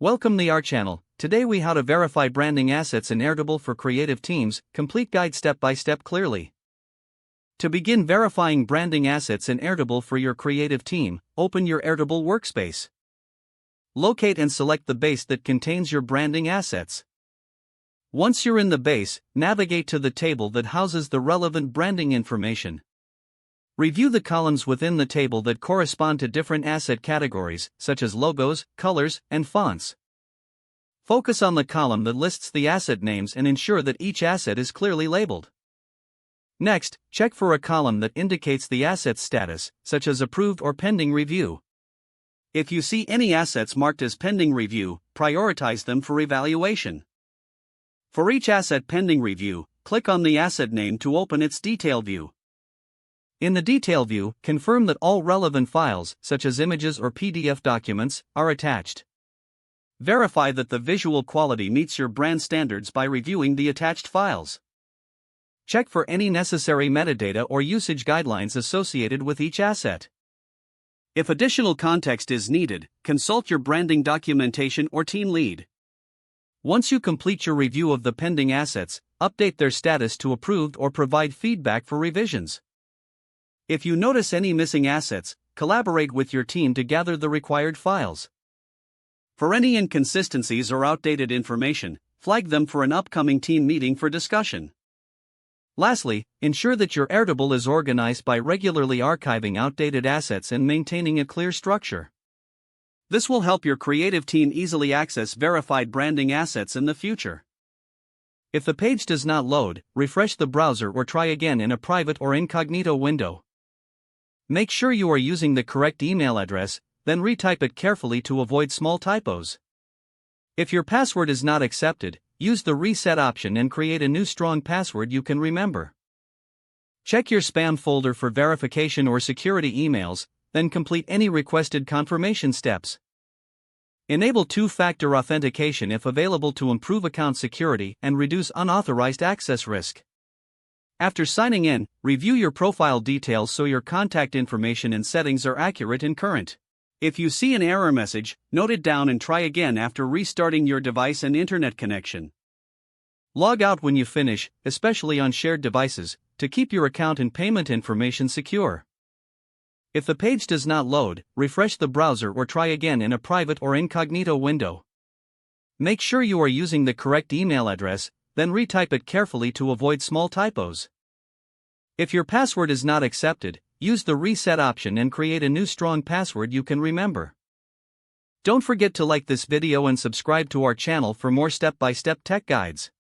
Welcome to our channel. Today we how to verify branding assets in Airtable for creative teams, complete guide step by step clearly. To begin verifying branding assets in Airtable for your creative team, open your Airtable workspace. Locate and select the base that contains your branding assets. Once you're in the base, navigate to the table that houses the relevant branding information. Review the columns within the table that correspond to different asset categories, such as logos, colors, and fonts. Focus on the column that lists the asset names and ensure that each asset is clearly labeled. Next, check for a column that indicates the asset's status, such as approved or pending review. If you see any assets marked as pending review, prioritize them for evaluation. For each asset pending review, click on the asset name to open its detail view. In the detail view, confirm that all relevant files, such as images or PDF documents, are attached. Verify that the visual quality meets your brand standards by reviewing the attached files. Check for any necessary metadata or usage guidelines associated with each asset. If additional context is needed, consult your branding documentation or team lead. Once you complete your review of the pending assets, update their status to approved or provide feedback for revisions. If you notice any missing assets, collaborate with your team to gather the required files. For any inconsistencies or outdated information, flag them for an upcoming team meeting for discussion. Lastly, ensure that your Airtable is organized by regularly archiving outdated assets and maintaining a clear structure. This will help your creative team easily access verified branding assets in the future. If the page does not load, refresh the browser or try again in a private or incognito window. Make sure you are using the correct email address, then retype it carefully to avoid small typos. If your password is not accepted, use the reset option and create a new strong password you can remember. Check your spam folder for verification or security emails, then complete any requested confirmation steps. Enable two-factor authentication if available to improve account security and reduce unauthorized access risk. After signing in, review your profile details so your contact information and settings are accurate and current. If you see an error message, note it down and try again after restarting your device and internet connection. Log out when you finish, especially on shared devices, to keep your account and payment information secure. If the page does not load, refresh the browser or try again in a private or incognito window. Make sure you are using the correct email address, then retype it carefully to avoid small typos. If your password is not accepted, use the reset option and create a new strong password you can remember. Don't forget to like this video and subscribe to our channel for more step-by-step tech guides.